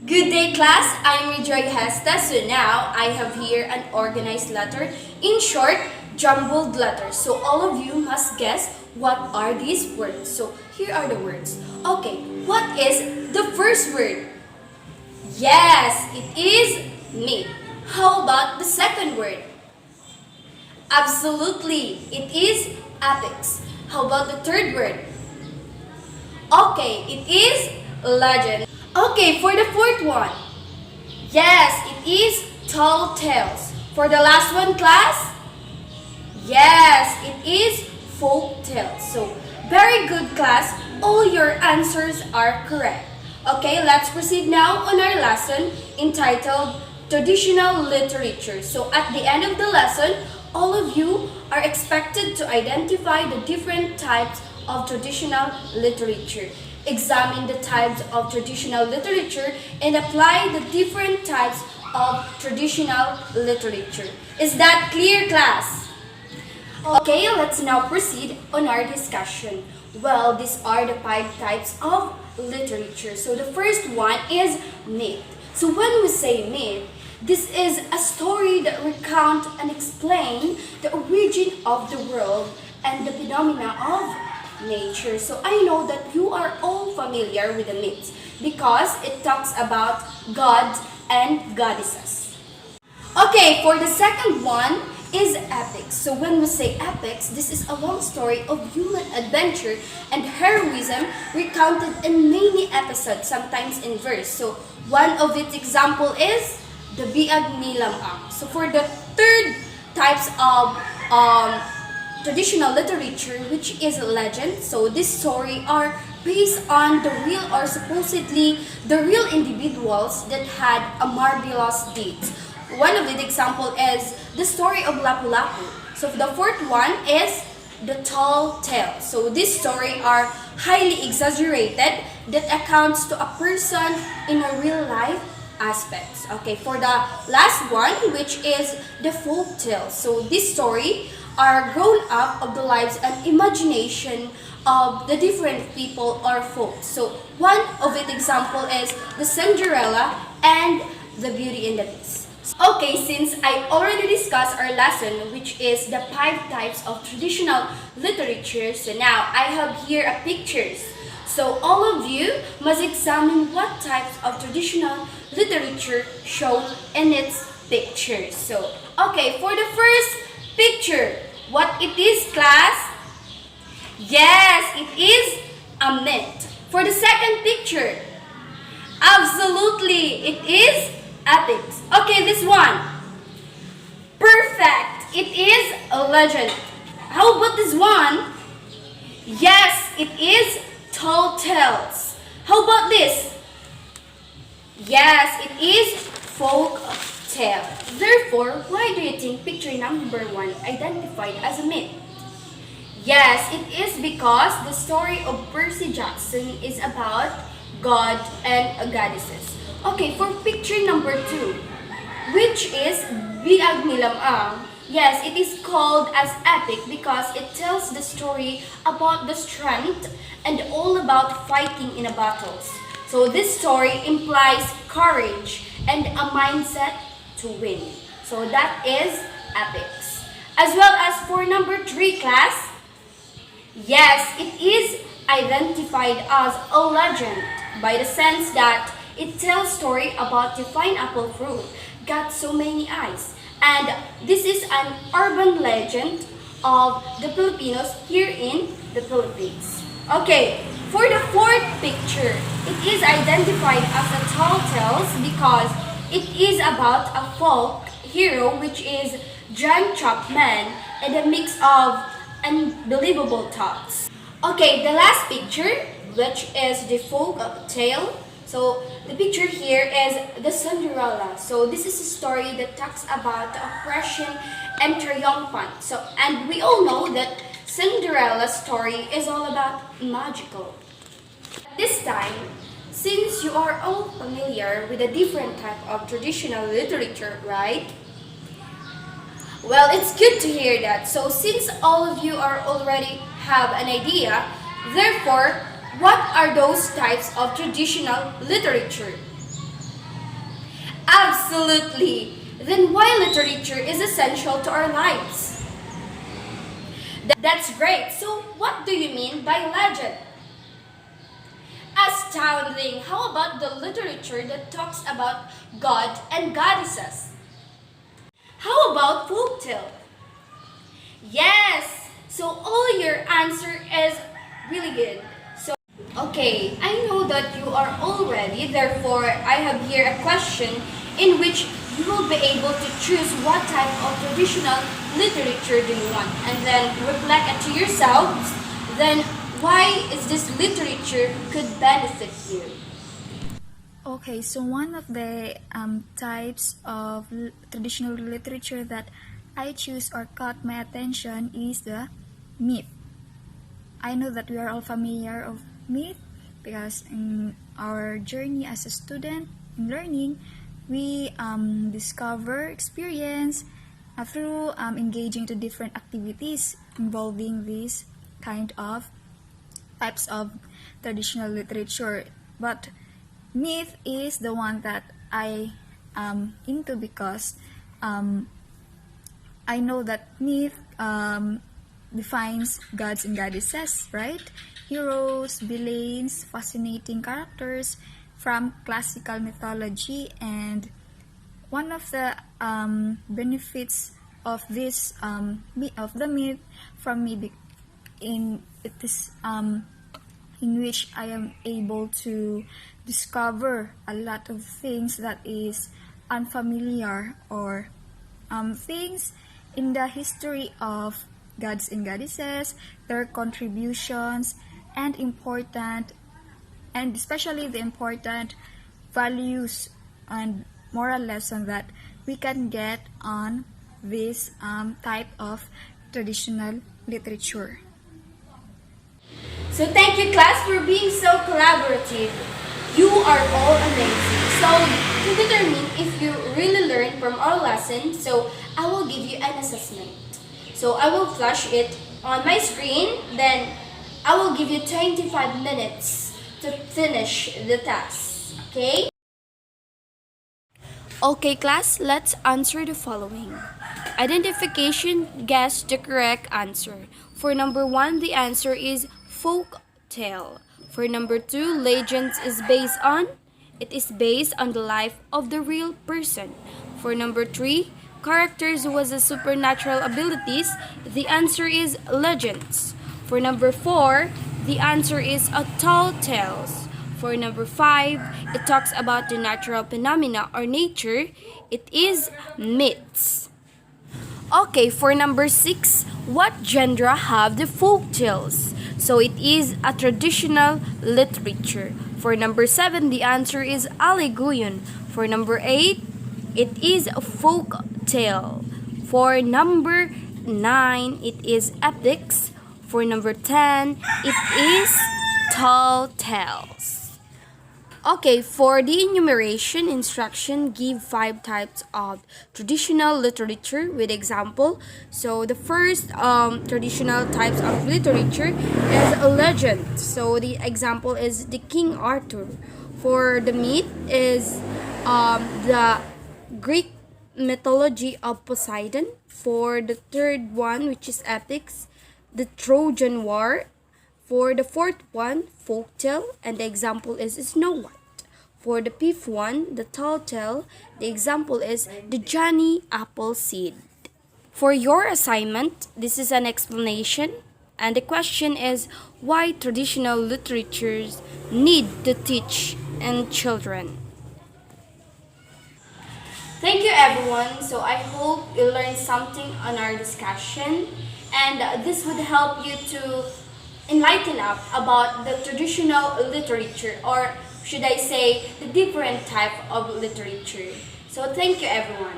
Good day, class. I'm Rejoy Hesta. So now I have here an organized letter. In short, jumbled letters. So all of you must guess what are these words. So here are the words. Okay, what is the first word? Yes, it is me. How about the second word? Absolutely, it is apex. How about the third word? Okay, it is legend. Okay, for the fourth one. Yes, it is tall tales. For the last one, class? Yes, it is folk tales. So, very good, class. All your answers are correct. Okay, let's proceed now on our lesson entitled Traditional Literature. So, at the end of the lesson, all of you are expected to identify the different types of traditional literature. Examine the types of traditional literature and apply the different types of traditional literature. Is that clear, class? Okay, let's now proceed on our discussion. Well, these are the 5 types of literature. So the first one is myth. So when we say myth, this is a story that recounts and explains the origin of the world and the phenomena of nature. So I know that you are all familiar with the myths because it talks about gods and goddesses. Okay, for the second one is epics. So when we say epics, this is a long story of human adventure and heroism recounted in many episodes, sometimes in verse. So one of its example is the Biag ni Lamang. So for the third types of traditional literature, which is legend, so this story are based on the real or supposedly the real individuals that had a marvelous deeds. One of the example is the story of Lapu-Lapu. So the fourth one is the tall tale. So this story are highly exaggerated that accounts to a person in a real life aspects. Okay, for the last one, which is the folk tale. So this story are grown up of the lives and imagination of the different people or folks. So one of it example is the Cinderella and the Beauty and the Beast. Okay, since I already discussed our lesson, which is the 5 types of traditional literature, so now I have here a pictures. So all of you must examine what types of traditional literature shown in its pictures. So, okay, for the first picture, what it is, class? Yes, it is a myth. For the second picture, absolutely, it is epics. Okay, this one. Perfect. It is a legend. How about this one? Yes, it is tall tales. How about this? Yes, it is folk tale. Therefore, why do you think picture number 1 identified as a myth? Yes, it is because the story of Percy Jackson is about God and goddesses. Okay, for picture number 2, which is Biag ni Lamang. Yes, it is called as epic because it tells the story about the strength and all about fighting in a battles. So this story implies courage and a mindset to win. So that is epics. As well as for number 3, class, yes, it is identified as a legend by the sense that it tells story about the pineapple fruit got so many eyes. And this is an urban legend of the Filipinos here in the Philippines. Okay, for the fourth picture, it is identified as a tall tales because it is about a folk hero which is John Chapman and a mix of unbelievable thoughts. Okay, the last picture, which is the folk tale. So the picture here is the Cinderella. So this is a story that talks about the oppression and triumphant. So and we all know that Cinderella's story is all about magical. This time, since you are all familiar with the different type of traditional literature, right? Well, it's good to hear that. So since all of you are already have an idea, therefore, what are those types of traditional literature? Absolutely. Then why literature is essential to our lives? That's great. So what do you mean by legend? Astounding. How about the literature that talks about God and goddesses? How about folktale? Yes. So all your answer is really good. So okay, I know that you are all ready. Therefore, I have here a question in which you will be able to choose what type of traditional literature do you want, and then reflect it to yourselves. Then why is this literature could benefit you? Okay, so one of the types of traditional literature that I choose or caught my attention is the myth. I know that we are all familiar of myth because in our journey as a student in learning, we discover experience through engaging to different activities involving these kind of types of traditional literature. But myth is the one that I am into because I know that myth defines gods and goddesses, right? Heroes, villains, fascinating characters from classical mythology, and one of the benefits of this of the myth from me in it is in which I am able to discover a lot of things that is unfamiliar, or things in the history of gods and goddesses, their contributions, and especially the important values and moral lesson that we can get on this type of traditional literature. So thank you class for being so collaborative. You are all amazing. So to determine if you really learned from our lesson, so I will give you an assessment. So I will flash it on my screen, then I will give you 25 minutes to finish the task. Okay? Okay class, let's answer the following. Identification, guess the correct answer. For number 1, the answer is folk tale. For number 2, legends is based on? It is based on the life of the real person. For number 3, characters was a supernatural abilities. The answer is legends. For number 4, the answer is a tall tales. For number 5, it talks about the natural phenomena or nature. It is myths. Okay, for number 6, what genre have the folk tales? So it is a traditional literature. For number 7, the answer is Aliguyon. For number 8, it is a folk tale. For number 9, it is epics. For number 10, it is tall tales. Okay, for the enumeration instruction, give 5 types of traditional literature with example. So the first traditional types of literature is a legend. So the example is the King Arthur. For the myth is the Greek mythology of Poseidon. For the third one, which is epics, the Trojan War. For the fourth one, folktale, and the example is Snow White. For the fifth one, the tall tale, the example is the Johnny Appleseed. For your assignment, this is an explanation, and the question is why traditional literatures need to teach in children. Thank you everyone. So I hope you learned something on our discussion, and this would help you to enlighten up about the traditional literature, or should I say the different type of literature. So thank you everyone.